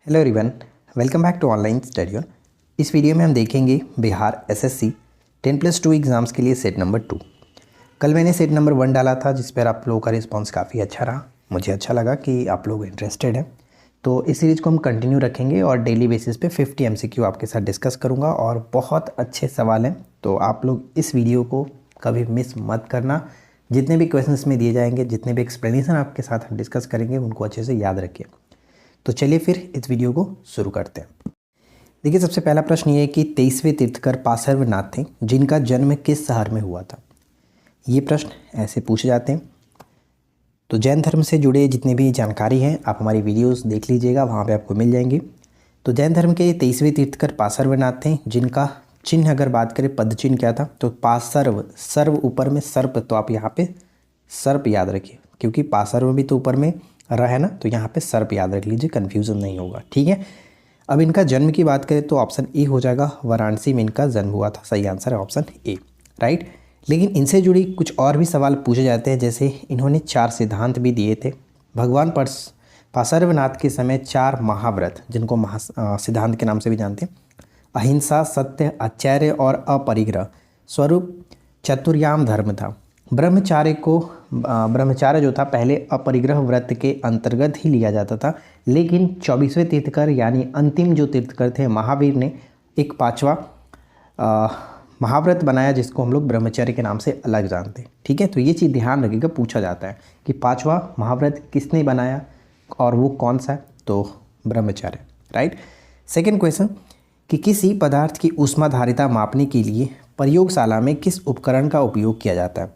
Hello everyone, welcome back to online study. इस video में हम देखेंगे बिहार एसएससी 10+2 एग्ज़ाम्स के लिए सेट नंबर 2। कल मैंने सेट नंबर 1 डाला था जिस पर आप लोगों का रिस्पांस काफ़ी अच्छा रहा। मुझे अच्छा लगा कि आप लोग इंटरेस्टेड हैं, तो इस सीरीज़ को हम कंटिन्यू रखेंगे और डेली बेसिस पे 50 MCQ आपके साथ डिस्कस करूँगा और बहुत अच्छे सवाल हैं, तो आप लोग इस वीडियो को कभी मिस मत करना। जितने भी क्वेश्चंस में दिए जाएंगे, जितने भी एक्सप्लेनेशन आपके साथ हम डिस्कस करेंगे, उनको अच्छे से याद रखिए। तो चलिए फिर इस वीडियो को शुरू करते हैं। देखिए, सबसे पहला प्रश्न ये है कि 23वें तीर्थंकर पार्श्वनाथ थे जिनका जन्म किस शहर में हुआ था। ये प्रश्न ऐसे पूछे जाते हैं। तो जैन धर्म से जुड़े जितने भी जानकारी हैं आप हमारी वीडियोस देख लीजिएगा, वहाँ पे आपको मिल जाएंगी। तो जैन धर्म के 23वें तीर्थंकर पार्श्वनाथ थे जिनका चिन्ह अगर बात करें, पद चिन्ह क्या था, तो पार्श्व, सर्व ऊपर में सर्प, तो आप यहाँ पे सर्प याद रखिए, क्योंकि पार्श्व भी तो ऊपर में रहा है ना, तो यहाँ पे सर्प याद रख लीजिए, कन्फ्यूज़न नहीं होगा। ठीक है, अब इनका जन्म की बात करें तो ऑप्शन ए हो जाएगा, वाराणसी में इनका जन्म हुआ था। सही आंसर है ऑप्शन ए, राइट। लेकिन इनसे जुड़ी कुछ और भी सवाल पूछे जाते हैं, जैसे इन्होंने 4 सिद्धांत भी दिए थे। भगवान पार्श्वनाथ के समय 4 महाव्रत, जिनको सिद्धांत के नाम से भी जानते हैं, अहिंसा, सत्य, आचार्य और अपरिग्रह स्वरूप चतुर्याम धर्म था। ब्रह्मचार्य जो था पहले अपरिग्रह व्रत के अंतर्गत ही लिया जाता था, लेकिन 24वें तीर्थंकर यानी अंतिम जो तीर्थंकर थे महावीर ने एक 5वां महाव्रत बनाया जिसको हम लोग ब्रह्मचर्य के नाम से अलग जानते हैं। ठीक है, तो ये चीज़ ध्यान रखिएगा, पूछा जाता है कि 5वां महाव्रत किसने बनाया और वो कौन सा है, तो ब्रह्मचर्य, राइट। सेकेंड क्वेश्चन कि किसी पदार्थ की ऊष्माधारिता मापने के लिए प्रयोगशाला में किस उपकरण का उपयोग किया जाता है।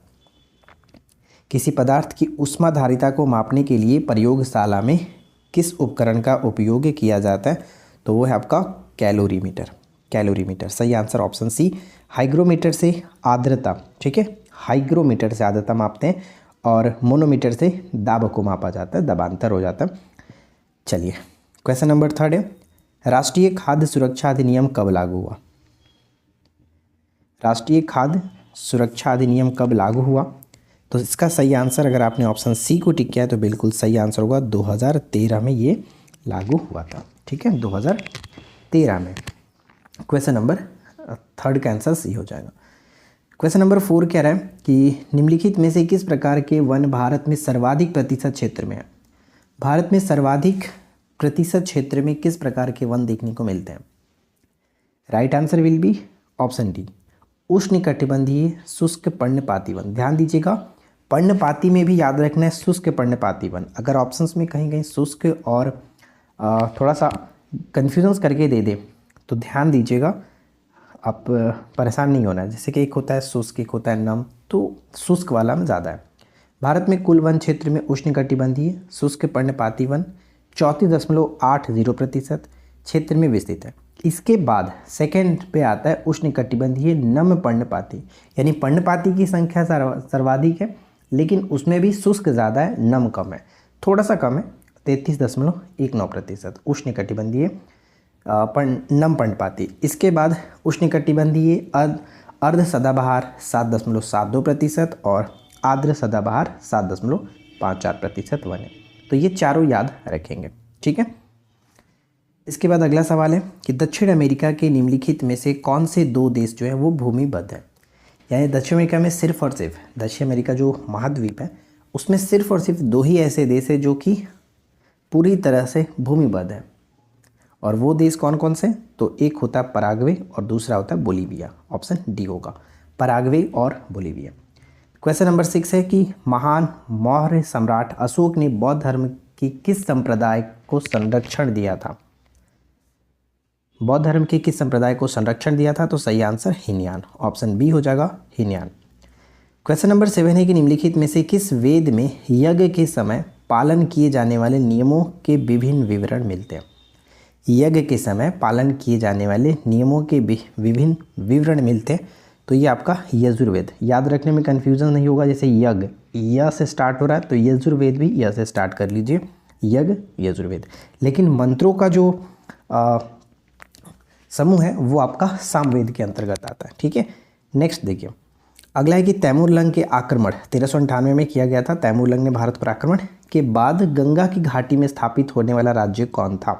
किसी पदार्थ की ऊष्माधारिता को मापने के लिए प्रयोगशाला में किस उपकरण का उपयोग किया जाता है, तो वो है आपका कैलोरीमीटर। कैलोरीमीटर सही आंसर ऑप्शन सी। हाइग्रोमीटर से आर्द्रता, ठीक है, हाइग्रोमीटर से आर्द्रता मापते हैं और मोनोमीटर से दाब को मापा जाता है, दबांतर हो जाता है। चलिए, क्वेश्चन नंबर 3 है, राष्ट्रीय खाद्य सुरक्षा अधिनियम कब लागू हुआ। राष्ट्रीय खाद्य सुरक्षा अधिनियम कब लागू हुआ, तो इसका सही आंसर अगर आपने ऑप्शन सी को टिक किया है तो बिल्कुल सही आंसर होगा, 2013 में ये लागू हुआ था। ठीक है, 2013 में। क्वेश्चन नंबर 3 का आंसर सी हो जाएगा। क्वेश्चन नंबर 4 कह रहा है कि निम्नलिखित में से किस प्रकार के वन भारत में सर्वाधिक प्रतिशत क्षेत्र में है। भारत में सर्वाधिक प्रतिशत क्षेत्र में किस प्रकार के वन देखने को मिलते हैं। Right answer will be option D, उष्णकटिबंधीय शुष्क पर्णपाती वन। ध्यान दीजिएगा, पर्णपाती में भी याद रखना है शुष्क पर्णपाती वन। अगर ऑप्शंस में कहीं कहीं शुष्क और थोड़ा सा कन्फ्यूजन करके दे दे तो ध्यान दीजिएगा, आप परेशान नहीं होना है। जैसे कि एक होता है शुष्क, एक होता है नम, तो शुष्क वाला में ज़्यादा है। भारत में कुल वन क्षेत्र में उष्णकटिबंधीय शुष्क पर्णपाती वन 34.80% क्षेत्र में विस्तृत है। इसके बाद सेकंड पे आता है उष्णकटिबंधीय नम पर्णपाती, यानी पर्णपाती की संख्या सर्वाधिक है, लेकिन उसमें भी शुष्क ज़्यादा है, नम कम है, थोड़ा सा कम है, 33.19% उष्णकटिबंधीय नम पर्णपाती। इसके बाद उष्णकटिबंधीय अर्ध सदाबहार 7.72% और आर्द्र सदाबहार 7.54% वन है। तो ये चारों याद रखेंगे। ठीक है, इसके बाद अगला सवाल है कि दक्षिण अमेरिका के निम्नलिखित में से कौन से 2 देश जो हैं वो भूमिबद्ध हैं। यानी दक्षिण अमेरिका में सिर्फ और सिर्फ, दक्षिण अमेरिका जो महाद्वीप है उसमें सिर्फ और सिर्फ 2 ही ऐसे देश हैं जो कि पूरी तरह से भूमिबद्ध है। और वो देश कौन कौन से, तो एक होता है पराग्वे और दूसरा होता है बोलीविया। ऑप्शन डी होगा, पराग्वे और बोलीविया। क्वेश्चन नंबर 6 है कि महान मौर्य सम्राट अशोक ने बौद्ध धर्म की किस संप्रदाय को संरक्षण दिया था। बौद्ध धर्म के किस संप्रदाय को संरक्षण दिया था, तो सही आंसर हीनयान, ऑप्शन बी हो जाएगा, हीनयान। क्वेश्चन नंबर 7 है कि निम्नलिखित में से किस वेद में यज्ञ के समय पालन किए जाने वाले नियमों के विभिन्न विवरण मिलते हैं। यज्ञ के समय पालन किए जाने वाले नियमों के विभिन्न विवरण मिलते हैं, तो ये आपका यजुर्वेद। याद रखने में कन्फ्यूजन नहीं होगा, जैसे यज्ञ य से स्टार्ट हो रहा है तो यजुर्वेद भी य से स्टार्ट कर लीजिए, यज्ञ यजुर्वेद। लेकिन मंत्रों का जो समूह है वो आपका सामवेद के अंतर्गत आता है। ठीक है, नेक्स्ट देखिए, अगला है कि तैमूरलंग के आक्रमण 1398 में किया गया था। तैमूरलंग ने भारत पर आक्रमण के बाद गंगा की घाटी में स्थापित होने वाला राज्य कौन था।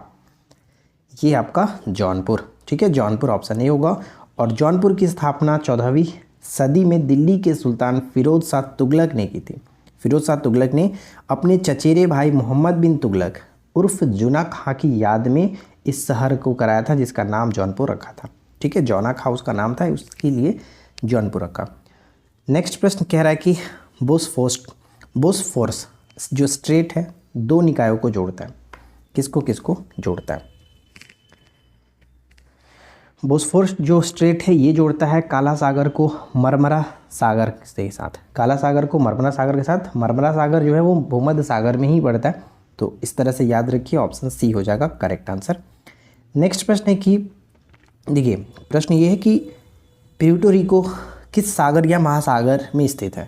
ये आपका जौनपुर, ठीक है, जौनपुर ऑप्शन ए होगा। और जौनपुर की स्थापना 14वीं सदी में दिल्ली के सुल्तान फिरोज शाह तुगलक ने की थी। फिरोज शाह तुगलक ने अपने चचेरे भाई मोहम्मद बिन तुगलक उर्फ जुना खां की याद में इस शहर को कराया था, जिसका नाम जौनपुर रखा था, ठीक है, जौना खां उसका नाम था, उसके लिए जौनपुर रखा। नेक्स्ट प्रश्न कह रहा है कि बोस्फोरस जो स्ट्रेट है दो निकायों को जोड़ता है, किसको किसको जोड़ता है? बोस्फोरस जो स्ट्रेट है ये जोड़ता है काला सागर को मरमरा सागर के साथ, काला सागर को मरमरा सागर के साथ। मरमरा सागर जो है वो भूमध्य सागर में ही पड़ता है, तो इस तरह से याद रखिए, ऑप्शन सी हो जाएगा करेक्ट आंसर। नेक्स्ट प्रश्न है कि देखिए, प्रश्न ये है कि प्यूर्टो रिको किस सागर या महासागर में स्थित है?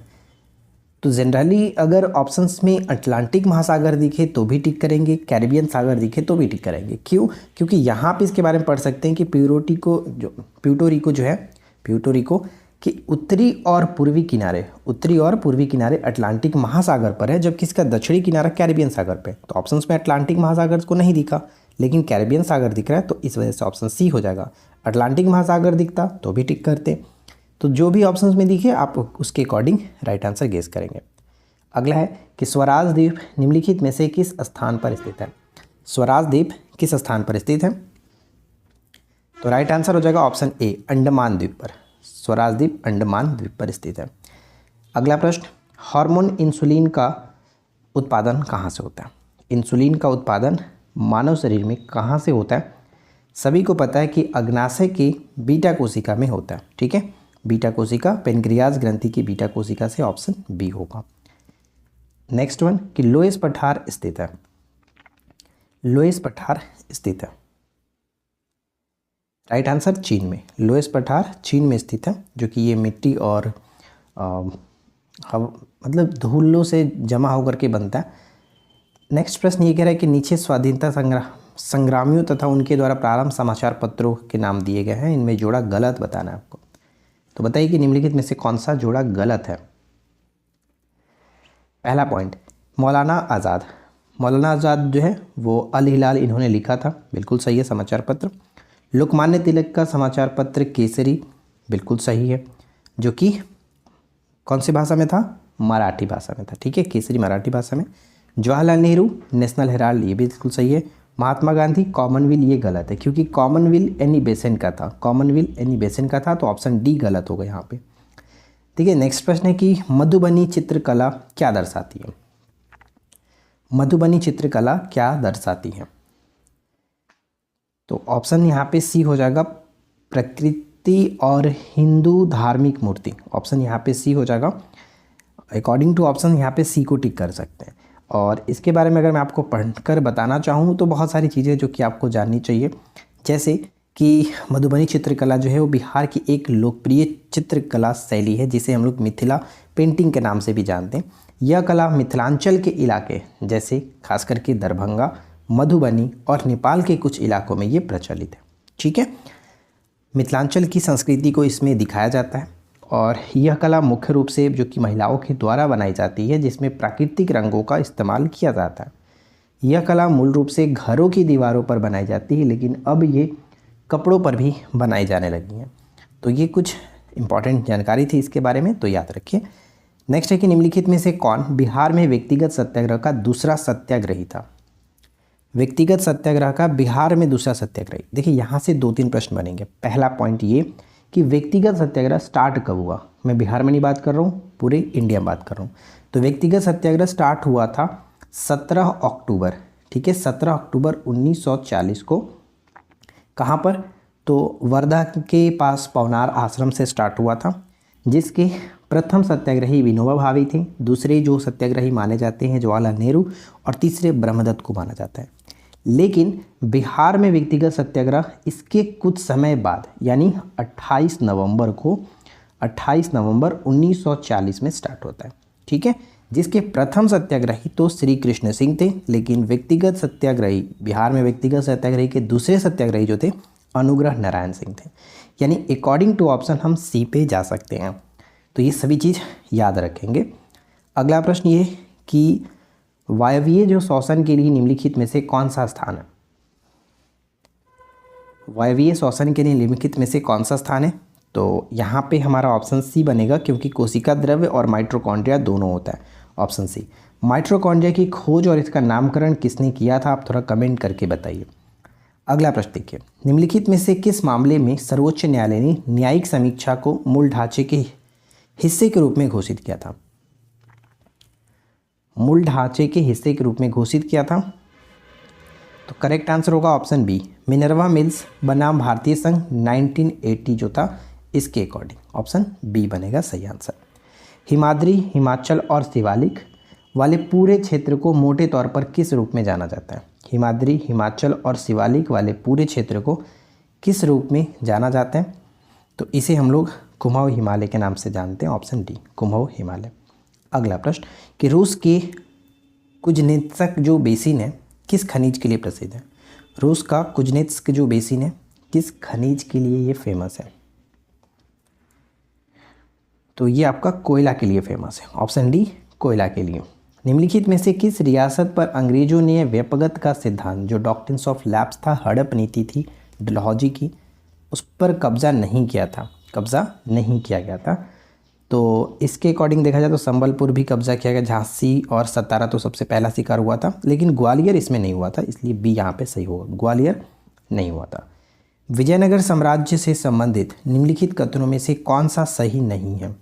तो जनरली अगर ऑप्शंस में अटलांटिक महासागर दिखे तो भी टिक करेंगे, कैरिबियन सागर दिखे तो भी टिक करेंगे। क्यों? क्योंकि यहाँ पे इसके बारे में पढ़ सकते हैं कि प्यूर्टो रिको के उत्तरी और पूर्वी किनारे अटलांटिक महासागर पर है, जबकि इसका दक्षिणी किनारा कैरिबियन सागर पे। तो ऑप्शंस में अटलांटिक महासागर को नहीं दिखा, लेकिन कैरिबियन सागर दिख रहा है, तो इस वजह से ऑप्शन सी हो जाएगा। अटलांटिक महासागर दिखता तो भी टिक करते। तो जो भी ऑप्शंस में दिखे आप उसके अकॉर्डिंग राइट आंसर गेस करेंगे। अगला है कि स्वराज द्वीप निम्नलिखित में से किस स्थान पर स्थित है? स्वराज द्वीप किस स्थान पर स्थित है? तो राइट आंसर हो जाएगा ऑप्शन ए, अंडमान द्वीप पर। स्वराज द्वीप अंडमान द्वीप पर स्थित है। अगला प्रश्न, हार्मोन इंसुलिन का उत्पादन कहाँ से होता है? इंसुलिन का उत्पादन मानव शरीर में कहाँ से होता है? सभी को पता है कि अग्नाशय की बीटा कोशिका में होता है, ठीक है, बीटा कोशिका, पेनक्रियाज ग्रंथि की बीटा कोशिका से, ऑप्शन बी होगा। नेक्स्ट वन कि लोएस पठार स्थित है। लोएस पठार स्थित है, राइट आंसर चीन में। लोएस पठार चीन में स्थित है, जो कि ये मिट्टी और मतलब धूलों से जमा होकर के बनता है। नेक्स्ट प्रश्न ये कह रहा है कि नीचे स्वाधीनता संग्रामियों तथा उनके द्वारा प्रारंभ समाचार पत्रों के नाम दिए गए हैं, इनमें जोड़ा गलत बताना है आपको। तो बताइए कि निम्नलिखित में से कौन सा जोड़ा गलत है? पहला पॉइंट, मौलाना आज़ाद। मौलाना आज़ाद जो है वो अल हिलाल इन्होंने लिखा था, बिल्कुल सही है समाचार पत्र। लोकमान्य तिलक का समाचार पत्र केसरी, बिल्कुल सही है, जो कि कौन सी भाषा में था? मराठी भाषा में था, ठीक है, केसरी मराठी भाषा में। जवाहरलाल नेहरू नेशनल हेराल्ड, ये भी बिल्कुल सही है। महात्मा गांधी कॉमनवेल्थ, ये गलत है, क्योंकि कॉमनवेल्थ एनी बेसन का था, कॉमनवेल्थ एनी बेसन का था, तो ऑप्शन डी गलत होगा यहाँ पे, ठीक है। नेक्स्ट प्रश्न है कि मधुबनी चित्रकला क्या दर्शाती है? मधुबनी चित्रकला क्या दर्शाती है? तो ऑप्शन यहाँ पे सी हो जाएगा, प्रकृति और हिंदू धार्मिक मूर्ति, ऑप्शन यहाँ पे सी हो जाएगा। अकॉर्डिंग टू ऑप्शन यहाँ पे सी को टिक कर सकते हैं। और इसके बारे में अगर मैं आपको पढ़कर बताना चाहूँ तो बहुत सारी चीज़ें जो कि आपको जाननी चाहिए, जैसे कि मधुबनी चित्रकला जो है वो बिहार की एक लोकप्रिय चित्रकला शैली है, जिसे हम लोग मिथिला पेंटिंग के नाम से भी जानते हैं। यह कला मिथिलांचल के इलाके जैसे खास करके दरभंगा, मधुबनी और नेपाल के कुछ इलाकों में ये प्रचलित है, ठीक है। मिथिलांचल की संस्कृति को इसमें दिखाया जाता है। और यह कला मुख्य रूप से जो कि महिलाओं के द्वारा बनाई जाती है, जिसमें प्राकृतिक रंगों का इस्तेमाल किया जाता है। यह कला मूल रूप से घरों की दीवारों पर बनाई जाती है, लेकिन अब ये कपड़ों पर भी बनाई जाने लगी हैं। तो ये कुछ इंपॉर्टेंट जानकारी थी इसके बारे में, तो याद रखिए। नेक्स्ट है कि निम्नलिखित में से कौन बिहार में व्यक्तिगत सत्याग्रह का दूसरा सत्याग्रही था? व्यक्तिगत सत्याग्रह का बिहार में दूसरा सत्याग्रही, देखिए यहाँ से 2-3 प्रश्न बनेंगे। पहला पॉइंट ये कि व्यक्तिगत सत्याग्रह स्टार्ट कब हुआ? मैं बिहार में नहीं बात कर रहा हूँ, पूरे इंडिया में बात कर रहा हूँ। तो व्यक्तिगत सत्याग्रह स्टार्ट हुआ था 17 अक्टूबर, ठीक है, 17 अक्टूबर 1940 को। कहाँ पर? तो वर्धा के पास पवनार आश्रम से स्टार्ट हुआ था, जिसके प्रथम सत्याग्रही विनोबा भावे थे। दूसरे जो सत्याग्रही माने जाते हैं जवाहरलाल नेहरू, और तीसरे ब्रह्मदत्त को माना जाता है। लेकिन बिहार में व्यक्तिगत सत्याग्रह इसके कुछ समय बाद यानी 28 नवंबर 1940 में स्टार्ट होता है, ठीक है, जिसके प्रथम सत्याग्रही तो श्री कृष्ण सिंह थे। लेकिन व्यक्तिगत सत्याग्रही बिहार में व्यक्तिगत सत्याग्रही के दूसरे सत्याग्रही जो थे अनुग्रह नारायण सिंह थे। यानी अकॉर्डिंग टू ऑप्शन हम सी पे जा सकते हैं। तो ये सभी चीज़ याद रखेंगे। अगला प्रश्न ये कि वायवीय जो श्वसन के लिए निम्नलिखित में से कौन सा स्थान है? वायवीय श्वसन के लिए निम्नलिखित में से कौन सा स्थान है? तो यहाँ पे हमारा ऑप्शन सी बनेगा, क्योंकि कोशिका द्रव्य और माइटोकॉन्ड्रिया दोनों होता है। Option C. माइटोकॉन्ड्रिया की खोज और इसका नामकरण किसने किया था? आप थोड़ा कमेंट करके बताइए। अगला प्रश्न देखिए, निम्नलिखित में से किस मामले में सर्वोच्च न्यायालय ने न्यायिक समीक्षा को मूल ढांचे के हिस्से के रूप में घोषित किया था? मूल ढांचे के हिस्से के रूप में घोषित किया था। तो करेक्ट आंसर होगा ऑप्शन बी, मिनर्वा मिल्स बनाम भारतीय संघ 1980 जो था, इसके अकॉर्डिंग ऑप्शन बी बनेगा सही आंसर। हिमाद्री, हिमाचल और शिवालिक वाले पूरे क्षेत्र को मोटे तौर पर किस रूप में जाना जाता है? हिमाद्री, हिमाचल और शिवालिक वाले पूरे क्षेत्र को किस रूप में जाना जाता है? तो इसे हम लोग कुमाऊं हिमालय के नाम से जानते हैं। Option D, Kumaon Himalaya. अगला प्रश्न कि रूस के कुज्नेत्स्क जो बेसिन है किस खनिज के लिए प्रसिद्ध है? रूस का कुज्नेत्स्क जो बेसिन है किस खनिज के लिए ये फेमस है? तो ये आपका कोयला के लिए फेमस है। ऑप्शन डी, कोयला के लिए। निम्नलिखित में से किस रियासत पर अंग्रेजों ने व्यपगत का सिद्धांत जो डॉक्ट्रिन्स ऑफ लैप्स था, हड़प नीति थी डलहौजी की, उस पर कब्जा नहीं किया था? कब्जा नहीं किया गया था। तो इसके अकॉर्डिंग देखा जाए तो संबलपुर भी कब्जा किया गया, झांसी और सतारा तो सबसे पहला शिकार हुआ था, लेकिन ग्वालियर इसमें नहीं हुआ था, इसलिए बी यहाँ पे सही होगा, ग्वालियर नहीं हुआ था। विजयनगर साम्राज्य से संबंधित निम्नलिखित कथनों में से कौन सा सही नहीं है?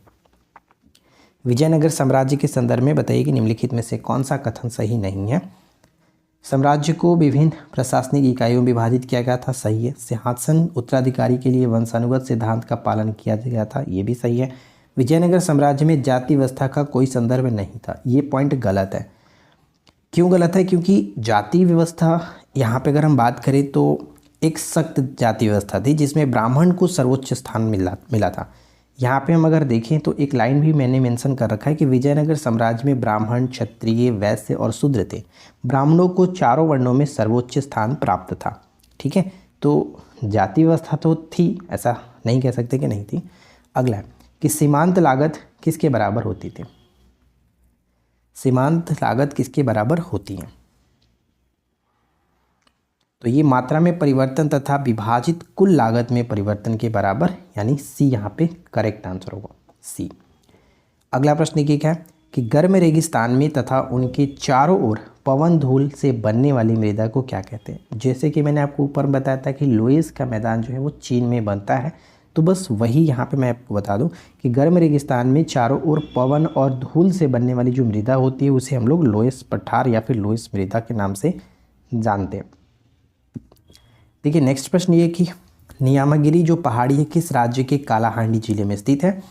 विजयनगर साम्राज्य के संदर्भ में बताइए कि निम्नलिखित में से कौन सा कथन सही नहीं है? साम्राज्य को विभिन्न प्रशासनिक इकाइयों में विभाजित किया गया था, सही है। सिंहासन उत्तराधिकारी के लिए वंशानुगत सिद्धांत का पालन किया गया था, ये भी सही है। विजयनगर साम्राज्य में जाति व्यवस्था का कोई संदर्भ नहीं था, ये पॉइंट गलत है। क्यों गलत है? क्योंकि जाति व्यवस्था यहाँ पे अगर हम बात करें तो एक सख्त जाति व्यवस्था थी जिसमें ब्राह्मण को सर्वोच्च स्थान मिला था। यहाँ पे हम अगर देखें तो एक लाइन भी मैंने मेंशन कर रखा है कि विजयनगर साम्राज्य में ब्राह्मण, क्षत्रिय, वैश्य और शूद्र थे। ब्राह्मणों को चारों वर्णों में सर्वोच्च स्थान प्राप्त था। ठीक है, तो जाति व्यवस्था तो थी, ऐसा नहीं कह सकते कि नहीं थी। अगला है कि सीमांत लागत किसके बराबर होती थी? सीमांत लागत किसके बराबर होती है? तो ये मात्रा में परिवर्तन तथा विभाजित कुल लागत में परिवर्तन के बराबर, यानी सी यहाँ पे करेक्ट आंसर होगा, सी। अगला प्रश्न ये क्या है कि गर्म रेगिस्तान में तथा उनके चारों ओर पवन धूल से बनने वाली मृदा को क्या कहते हैं? जैसे कि मैंने आपको ऊपर बताया था कि लोएस का मैदान जो है वो चीन में बनता है, तो बस वही यहाँ पे मैं आपको बता दूं कि गर्म रेगिस्तान में चारों ओर पवन और धूल से बनने वाली जो मृदा होती है उसे हम लोग लोएस पठार या फिर लोएस मृदा के नाम से जानते हैं। देखिए नेक्स्ट प्रश्न ये कि नियामगिरी जो पहाड़ी है किस राज्य के कालाहांडी जिले में स्थित है?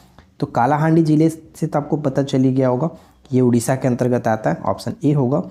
तो कालाहांडी जिले से तो आपको पता चल ही गया होगा कि ये उड़ीसा के अंतर्गत आता है, ऑप्शन ए होगा।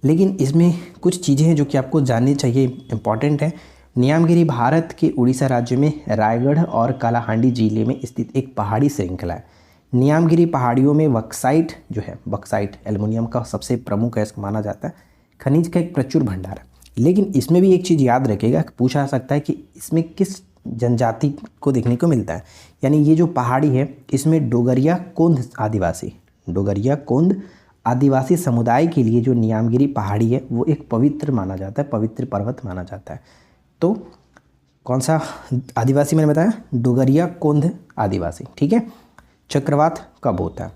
लेकिन इसमें कुछ चीज़ें हैं जो कि आपको जाननी चाहिए, इंपॉर्टेंट है। नियामगिरी भारत के उड़ीसा राज्य में रायगढ़ और कालाहांडी जिले में स्थित एक पहाड़ी श्रृंखला है। नियामगिरी पहाड़ियों में बक्साइट जो है, बक्साइट एल्युमिनियम का सबसे प्रमुख है माना जाता है, खनिज का एक प्रचुर भंडार है। लेकिन इसमें भी एक चीज़ याद रखिएगा, पूछा जा सकता है कि इसमें किस जनजाति को देखने को मिलता है। यानी ये जो पहाड़ी है इसमें डोगरिया कोंद आदिवासी, डोगरिया कोंद आदिवासी समुदाय के लिए जो नियामगिरी पहाड़ी है वो एक पवित्र माना जाता है, पवित्र पर्वत माना जाता है। तो कौन सा आदिवासी मैंने बताया? डोगरिया कोंद आदिवासी। ठीक है। चक्रवात कब होता है?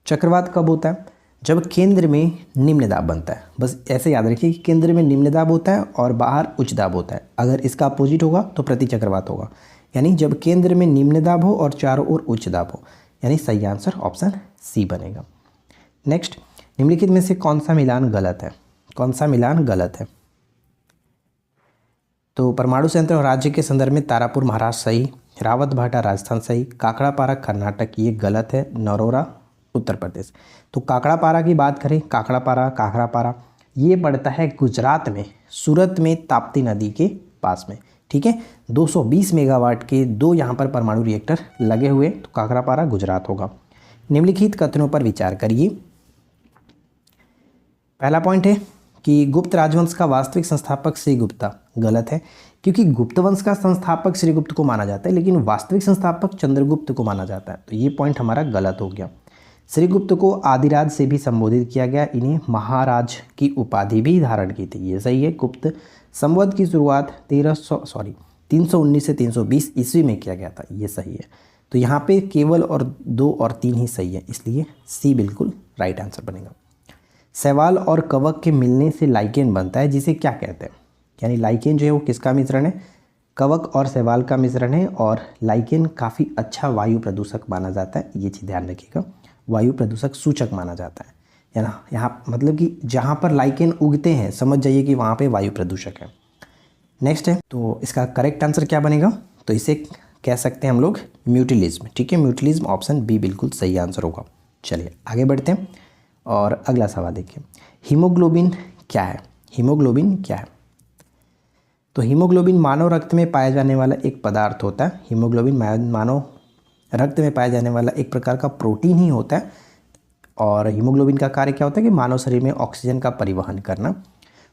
चक्रवात कब होता है? जब केंद्र में निम्न दाब बनता है। बस ऐसे याद रखिए कि केंद्र में निम्न दाब होता है और बाहर उच्च दाब होता है। अगर इसका अपोजिट होगा तो प्रति चक्रवात होगा। यानी जब केंद्र में निम्न दाब हो और चारों ओर उच्च दाब हो, यानी सही आंसर ऑप्शन सी बनेगा। नेक्स्ट, निम्नलिखित में से कौन सा मिलान गलत है? कौन सा मिलान गलत है? तो परमाणु संयंत्र और राज्य के संदर्भ में तारापुर महाराष्ट्र सही, रावतभाटा राजस्थान सही, काकड़ापारा कर्नाटक ये गलत है, नरोरा उत्तर प्रदेश। तो काकड़ापारा की बात करें, काकड़ापारा ये पड़ता है गुजरात में, सूरत में ताप्ती नदी के पास में। ठीक है, 220 मेगावाट के 2 यहाँ पर परमाणु रिएक्टर लगे हुए, तो काकड़ापारा गुजरात होगा। निम्नलिखित कथनों पर विचार करिए। पहला पॉइंट है कि गुप्त राजवंश का वास्तविक संस्थापक श्रीगुप्ता, गलत है, क्योंकि गुप्त वंश का संस्थापक श्रीगुप्त को माना जाता है लेकिन वास्तविक संस्थापक चंद्रगुप्त को माना जाता है, तो ये पॉइंट हमारा गलत हो गया। श्रीगुप्त को आदिराज से भी संबोधित किया गया, इन्हें महाराज की उपाधि भी धारण की थी, ये सही है। गुप्त संवत की शुरुआत 319 से 320 ईस्वी में किया गया था, ये सही है। तो यहाँ पे केवल और 2 और 3 ही सही है, इसलिए सी बिल्कुल राइट आंसर बनेगा। शैवाल और कवक के मिलने से लाइकेन बनता है, जिसे क्या कहते हैं? यानी लाइकेन जो है वो किसका मिश्रण है? कवक और शैवाल का मिश्रण है, और लाइकेन काफ़ी अच्छा वायु प्रदूषक माना जाता है, ये चीज़ ध्यान रखिएगा, वायु प्रदूषक सूचक माना जाता है ना। यहाँ मतलब कि जहाँ पर लाइकेन उगते हैं समझ जाइए कि वहाँ पे वायु प्रदूषक है। नेक्स्ट है, तो इसका करेक्ट आंसर क्या बनेगा? तो इसे कह सकते हैं हम लोग म्यूटिलिज्म, ठीक है। म्यूटिलिज्म ऑप्शन बी बिल्कुल सही आंसर होगा। चलिए आगे बढ़ते हैं और अगला सवाल देखिए, हीमोग्लोबिन क्या है? हीमोग्लोबिन क्या है? तो हीमोग्लोबिन मानव रक्त में पाया जाने वाला एक पदार्थ होता है। हीमोग्लोबिन मानव रक्त में पाया जाने वाला एक प्रकार का प्रोटीन ही होता है, और हीमोग्लोबिन का कार्य क्या होता है कि मानव शरीर में ऑक्सीजन का परिवहन करना।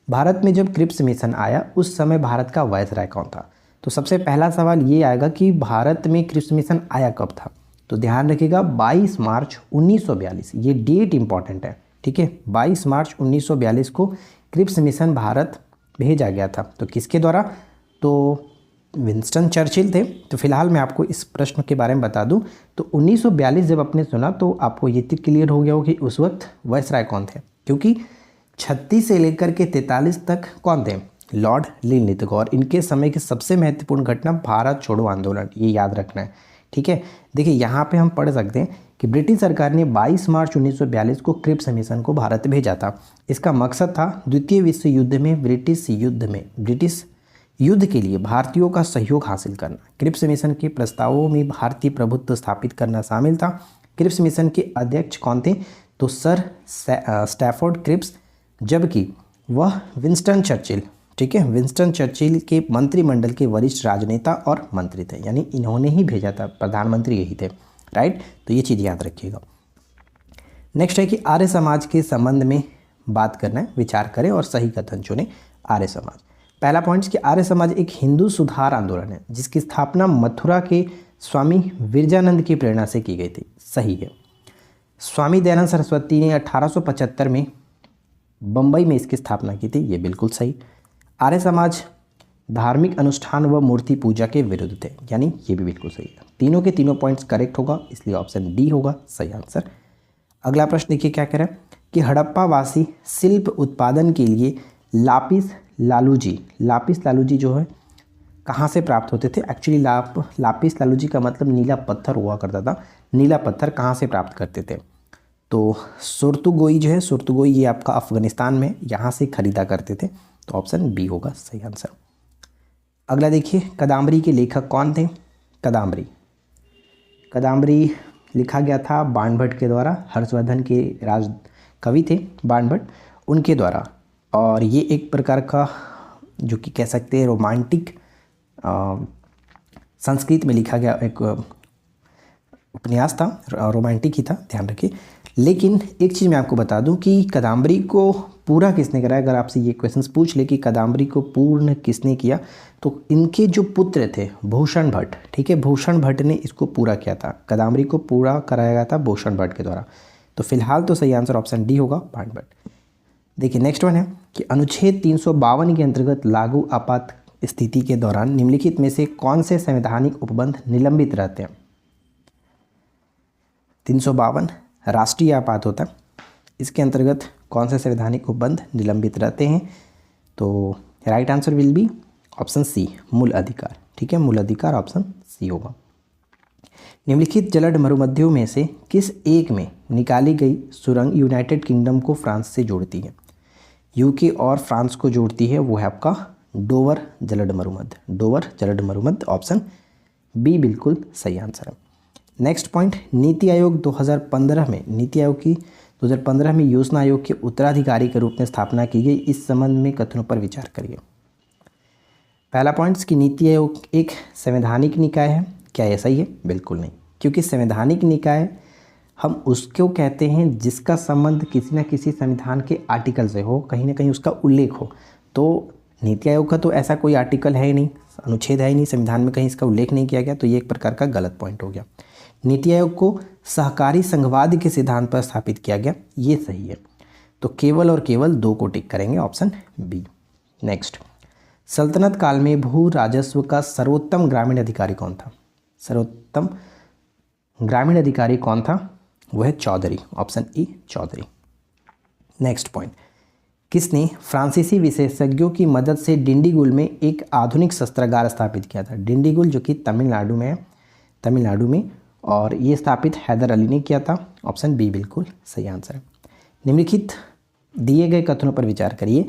भारत में जब क्रिप्स मिशन आया उस समय भारत का वायसराय कौन था? तो सबसे पहला सवाल ये आएगा कि भारत में क्रिप्स मिशन आया कब था? तो ध्यान रखिएगा 22 मार्च 1942, ये डेट इंपॉर्टेंट है, ठीक है। 22 मार्च 1942 को क्रिप्स मिशन भारत भेजा गया था। तो किसके द्वारा? तो विंस्टन चर्चिल थे। तो फिलहाल मैं आपको इस प्रश्न के बारे में बता दूं, तो 1942 जब आपने सुना तो आपको ये तो क्लियर हो गया हो कि उस वक्त वायसराय कौन थे, क्योंकि 36 से लेकर के 43 तक कौन थे? लॉर्ड लिनलिथ। और इनके समय की सबसे महत्वपूर्ण घटना भारत छोड़ो आंदोलन, ये याद रखना है, ठीक है। देखिए यहाँ पे हम पढ़ सकते हैं कि ब्रिटिश सरकार ने 22 मार्च 1942 को क्रिप्स मिशन को भारत भेजा था। इसका मकसद था द्वितीय विश्व युद्ध में ब्रिटिश युद्ध के लिए भारतीयों का सहयोग हासिल करना। क्रिप्स मिशन के प्रस्तावों में भारतीय प्रभुत्व स्थापित करना शामिल था। क्रिप्स मिशन के अध्यक्ष कौन थे? तो सर स्टैफोर्ड क्रिप्स, जबकि वह विंस्टन चर्चिल, ठीक है, विंस्टन चर्चिल के मंत्रिमंडल के वरिष्ठ राजनेता और मंत्री थे, यानी इन्होंने ही भेजा था, प्रधानमंत्री यही थे, राइट। तो ये चीज़ याद रखिएगा। नेक्स्ट है कि आर्य समाज के संबंध में बात करना है, विचार करें और सही कथन चुनें। आर्य समाज, पहला पॉइंट कि आर्य समाज एक हिंदू सुधार आंदोलन है जिसकी स्थापना मथुरा के स्वामी विरजानंद की प्रेरणा से की गई थी, सही है। स्वामी दयानंद सरस्वती ने 1875 में बम्बई में इसकी स्थापना की थी, ये बिल्कुल सही। आर्य समाज धार्मिक अनुष्ठान व मूर्ति पूजा के विरुद्ध थे, यानी ये भी बिल्कुल सही है। तीनों के तीनों पॉइंट्स करेक्ट होगा, इसलिए ऑप्शन डी होगा सही आंसर। अगला प्रश्न देखिए क्या कह रहा है कि हड़प्पा वासी शिल्प उत्पादन के लिए लापिस लालूजी जो है कहाँ से प्राप्त होते थे? एक्चुअली लापिस लालूजी का मतलब नीला पत्थर हुआ करता था। नीला पत्थर कहाँ से प्राप्त करते थे? तो सुरतुगोई जो है, सुरतुगोई ये आपका अफगानिस्तान में, यहाँ से खरीदा करते थे, तो ऑप्शन बी होगा सही आंसर। अगला देखिए, कदम्बरी के लेखक कौन थे? कदम्बरी लिखा गया था बाणभट्ट के द्वारा, हर्षवर्धन के राज कवि थे बाणभट्ट, उनके द्वारा। और ये एक प्रकार का जो कि कह सकते हैं रोमांटिक संस्कृत में लिखा गया एक उपन्यास था, रोमांटिक ही था, ध्यान रखिए। लेकिन एक चीज़ मैं आपको बता दूं कि कदम्बरी को पूरा किसने कराया? अगर आपसे ये क्वेश्चंस पूछ ले कि कदम्बरी को पूर्ण किसने किया, तो इनके जो पुत्र थे भूषण भट्ट, ठीक है, भूषण भट्ट ने इसको पूरा किया था। कदम्बरी को पूरा कराया गया था भूषण भट्ट के द्वारा। तो फिलहाल तो सही आंसर ऑप्शन डी होगा, बाणभट्ट। देखिए नेक्स्ट वन है कि अनुच्छेद 352 के अंतर्गत लागू आपात स्थिति के दौरान निम्नलिखित में से कौन से संवैधानिक उपबंध निलंबित रहते हैं? 352 राष्ट्रीय आपात होता है, इसके अंतर्गत कौन से संवैधानिक उपबंध निलंबित रहते हैं? तो right answer will be option C, मूल अधिकार, ठीक है, मूल अधिकार ऑप्शन सी होगा। निम्नलिखित जलद मरुमध्यों में से किस एक में निकाली गई सुरंग यूनाइटेड किंगडम को फ्रांस से जोड़ती है? यूके और फ्रांस को जोड़ती है, वो है आपका डोवर जलद मरुमध्य, ऑप्शन बी बिल्कुल सही आंसर है। नेक्स्ट पॉइंट, नीति आयोग 2015 में योजना आयोग के उत्तराधिकारी के रूप में स्थापना की गई, इस संबंध में कथनों पर विचार करिए। पहला पॉइंट कि नीति आयोग एक संवैधानिक निकाय है, क्या ये सही है? बिल्कुल नहीं, क्योंकि संवैधानिक निकाय हम उसको कहते हैं जिसका संबंध किसी न किसी संविधान के आर्टिकल से हो, कहीं ना कहीं उसका उल्लेख हो। तो नीति आयोग का तो ऐसा कोई आर्टिकल है ही नहीं, अनुच्छेद है ही नहीं, संविधान में कहीं इसका उल्लेख नहीं किया गया, तो ये एक प्रकार का गलत पॉइंट हो गया। नीति आयोग को सहकारी संघवाद के सिद्धांत पर स्थापित किया गया, ये सही है। तो केवल और केवल 2 को टिक करेंगे, ऑप्शन बी। नेक्स्ट, सल्तनत काल में भू राजस्व का सर्वोत्तम ग्रामीण अधिकारी कौन था? सर्वोत्तम ग्रामीण अधिकारी कौन था? वह है Chaudhary, option E Chaudhary. Next point, किसने फ्रांसीसी विशेषज्ञों की मदद से डिंडीगुल में एक आधुनिक शस्त्रागार स्थापित किया था? डिंडीगुल जो कि तमिलनाडु में है, तमिलनाडु में, और ये स्थापित हैदर अली ने किया था, ऑप्शन बी बिल्कुल सही आंसर है। निम्नलिखित दिए गए कथनों पर विचार करिए।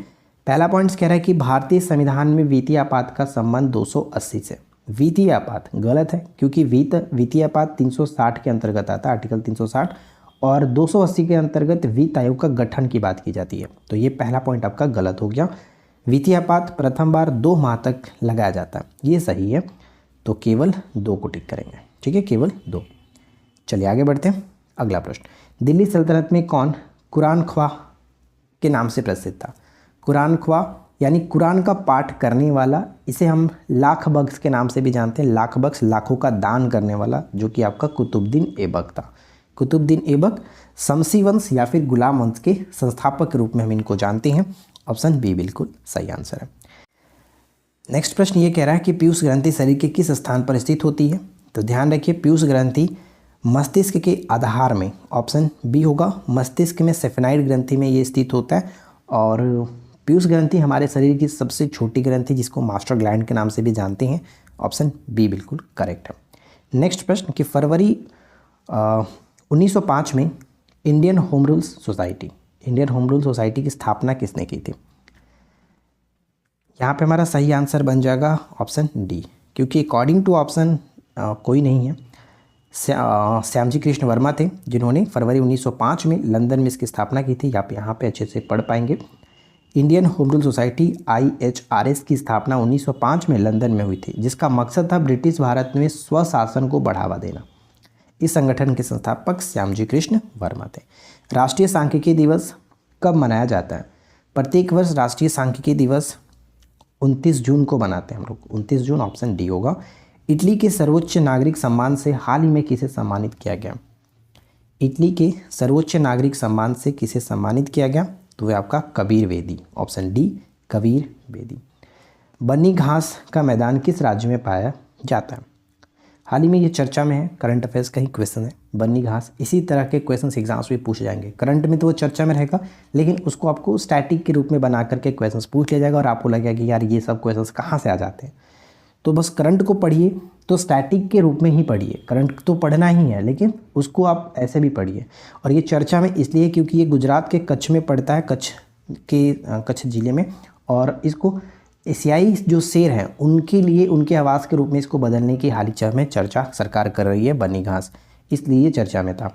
पहला पॉइंट कह रहा है कि भारतीय संविधान में वित्तीय आपात का संबंध 280 से। वित्तीय आपात गलत है, क्योंकि वित्तीय आपात 360 के अंतर्गत आता है, आर्टिकल 360, और 280 के अंतर्गत वित्त आयोग का गठन की बात की जाती है। तो ये पहला पॉइंट आपका गलत हो गया। वित्तीय आपात प्रथम बार 2 माह तक लगाया जाता है, ये सही है। तो केवल 2 को टिक करेंगे, ठीक है, केवल 2। चलिए आगे बढ़ते हैं। अगला प्रश्न, दिल्ली सल्तनत में कौन कुरान ख्वाह के नाम से प्रसिद्ध था? कुरान ख्वाह यानी कुरान का पाठ करने वाला, इसे हम लाख बख्श के नाम से भी जानते हैं। लाख बख्श, लाखों का दान करने वाला, जो कि आपका कुतुबुद्दीन ऐबक था। कुतुबुद्दीन ऐबक शमसी वंश या फिर गुलाम वंश के संस्थापक के रूप में हम इनको जानते हैं, ऑप्शन बी बिल्कुल सही आंसर है। नेक्स्ट प्रश्न ये कह रहा है कि पीयूष ग्रंथि शरीर के किस स्थान पर स्थित होती है? तो ध्यान रखिए, पीयूष ग्रंथि मस्तिष्क के आधार में, ऑप्शन बी होगा। मस्तिष्क में सेफेनाइड ग्रंथि में ये स्थित होता है, और पीयूष ग्रंथि हमारे शरीर की सबसे छोटी ग्रंथि, जिसको मास्टर ग्लैंड के नाम से भी जानते हैं, ऑप्शन बी बिल्कुल करेक्ट है। नेक्स्ट प्रश्न कि फरवरी 1905 में इंडियन होम रूल सोसाइटी की स्थापना किसने की थी? यहाँ पे हमारा सही आंसर बन जाएगा ऑप्शन डी, क्योंकि अकॉर्डिंग टू ऑप्शन कोई नहीं है। श्यामजी कृष्ण वर्मा थे, जिन्होंने फरवरी 1905 में लंदन में इसकी स्थापना की थी। आप यहाँ पे अच्छे से पढ़ पाएंगे। Indian home rule society IHRS की स्थापना 1905 में लंदन में हुई थी, जिसका मकसद था ब्रिटिश भारत में स्वशासन को बढ़ावा देना। इस संगठन के संस्थापक श्यामजी कृष्ण वर्मा थे। राष्ट्रीय सांख्यिकी दिवस कब मनाया जाता है? प्रत्येक वर्ष राष्ट्रीय सांख्यिकी दिवस 29 जून को मनाते हैं हम लोग, 29 जून, ऑप्शन डी होगा। इटली के सर्वोच्च नागरिक सम्मान से हाल ही में किसे सम्मानित किया गया? इटली के सर्वोच्च नागरिक सम्मान से किसे सम्मानित किया गया? तो वह आपका कबीर बेदी, ऑप्शन डी कबीर बेदी। बन्नी घास का मैदान किस राज्य में पाया जाता है? हाल ही में ये चर्चा में है, करंट अफेयर्स का ही क्वेश्चन है, बन्नी घास। इसी तरह के क्वेश्चंस एग्जाम्स में पूछे जाएंगे। करंट में तो वो चर्चा में रहेगा, लेकिन उसको आपको स्टैटिक के रूप में बना करके क्वेश्चंस पूछ लिया जाएगा, और आपको लगेगा कि यार ये सब क्वेश्चंस कहाँ से आ जाते हैं। तो बस करंट को पढ़िए तो स्टैटिक के रूप में ही पढ़िए। करंट तो पढ़ना ही है, लेकिन उसको आप ऐसे भी पढ़िए। और ये चर्चा में इसलिए क्योंकि ये गुजरात के कच्छ में पड़ता है, कच्छ ज़िले में, और इसको एशियाई जो शेर हैं उनके लिए उनके आवास के रूप में इसको बदलने की हाल ही में चर्चा सरकार कर रही है, बन्नी घास, इसलिए ये चर्चा में था।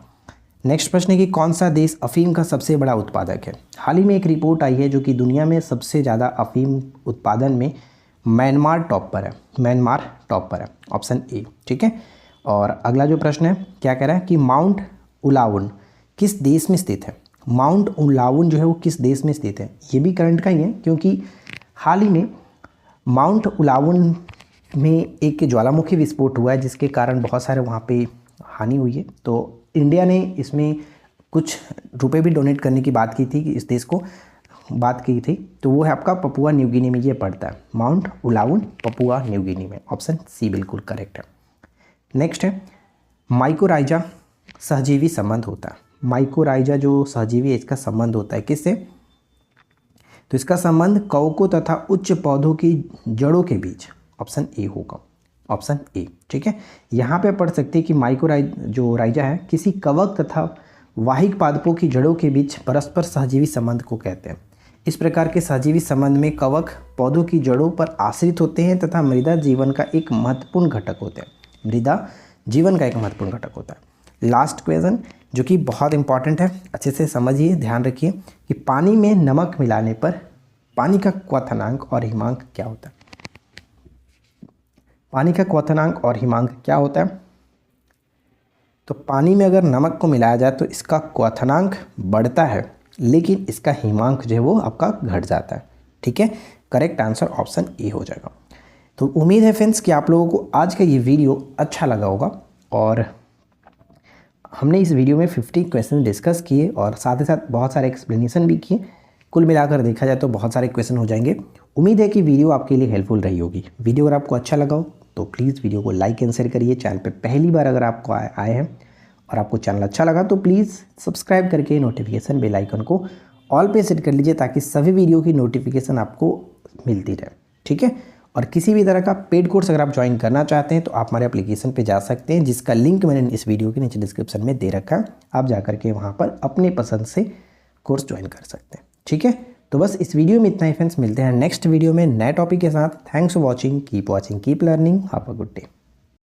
नेक्स्ट प्रश्न है कि कौन सा देश अफीम का सबसे बड़ा उत्पादक है? हाल ही में एक रिपोर्ट आई है जो कि दुनिया में सबसे ज़्यादा अफीम उत्पादन में म्यांमार टॉप पर है, ऑप्शन ए, ठीक है। और अगला जो प्रश्न है क्या कह रहा है कि माउंट उलाउन किस देश में स्थित है? माउंट उलाउन जो है वो किस देश में स्थित है? ये भी करंट का ही है, क्योंकि हाल ही में माउंट उलाउन में एक ज्वालामुखी विस्फोट हुआ है, जिसके कारण बहुत सारे वहाँ पे हानि हुई है। तो इंडिया ने इसमें कुछ रुपए भी डोनेट करने की बात की थी, कि इस देश को बात की थी। तो वो है आपका पपुआ न्यू गिनी में ये पड़ता है, माउंट उलाउन पपुआ न्यू गिनी में, ऑप्शन सी बिल्कुल करेक्ट है। नेक्स्ट है माइकोराइजा सहजीवी संबंध होता है। माइकोराइजा जो सहजीवी है इसका संबंध होता है किससे? तो इसका संबंध कवकों तथा उच्च पौधों की जड़ों के बीच, ऑप्शन ए होगा, ऑप्शन ए, ठीक है। यहाँ पे पढ़ सकते हैं कि माइकोराइजा है किसी कवक तथा वाहिक पादपों की जड़ों के बीच परस्पर सहजीवी संबंध को कहते हैं। इस प्रकार के सहजीवी संबंध में कवक पौधों की जड़ों पर आश्रित होते हैं तथा मृदा जीवन का एक महत्वपूर्ण घटक होते हैं। मृदा जीवन का एक महत्वपूर्ण घटक होता है। लास्ट क्वेश्चन जो कि बहुत इंपॉर्टेंट है, अच्छे से समझिए, ध्यान रखिए कि पानी में नमक मिलाने पर पानी का क्वथनांक और हिमांक क्या होता है? पानी का क्वथनांक और हिमांक क्या होता है? तो पानी में अगर नमक को मिलाया जाए तो इसका क्वथनांक बढ़ता है, लेकिन इसका हिमांक जो है वो आपका घट जाता है, ठीक है। करेक्ट आंसर ऑप्शन ए हो जाएगा। तो उम्मीद है फ्रेंड्स कि आप लोगों को आज का ये वीडियो अच्छा लगा होगा, और हमने इस वीडियो में 50 क्वेश्चन डिस्कस किए और साथ ही साथ बहुत सारे एक्सप्लेनेशन भी किए। कुल मिलाकर देखा जाए तो बहुत सारे क्वेश्चन हो जाएंगे। उम्मीद है कि वीडियो आपके लिए हेल्पफुल रही होगी। वीडियो अगर आपको अच्छा लगा हो तो प्लीज़ वीडियो को लाइक एंड शेयर करिए। चैनल पे पहली बार अगर आपको आए हैं और आपको चैनल अच्छा लगा तो प्लीज़ सब्सक्राइब करके नोटिफिकेशन बेल आइकन को ऑल पे सेट कर लीजिए ताकि सभी वीडियो की नोटिफिकेशन आपको मिलती रहे, ठीक है। और किसी भी तरह का पेड कोर्स अगर आप ज्वाइन करना चाहते हैं तो आप हमारे एप्लीकेशन पे जा सकते हैं, जिसका लिंक मैंने इस वीडियो के नीचे डिस्क्रिप्शन में दे रखा है। आप जा करके वहाँ पर अपने पसंद से कोर्स ज्वाइन कर सकते हैं, ठीक है। तो बस इस वीडियो में इतना ही फ्रेंड्स, मिलते हैं नेक्स्ट वीडियो में नए टॉपिक के साथ। Thanks for watching, keep learning, have a good day.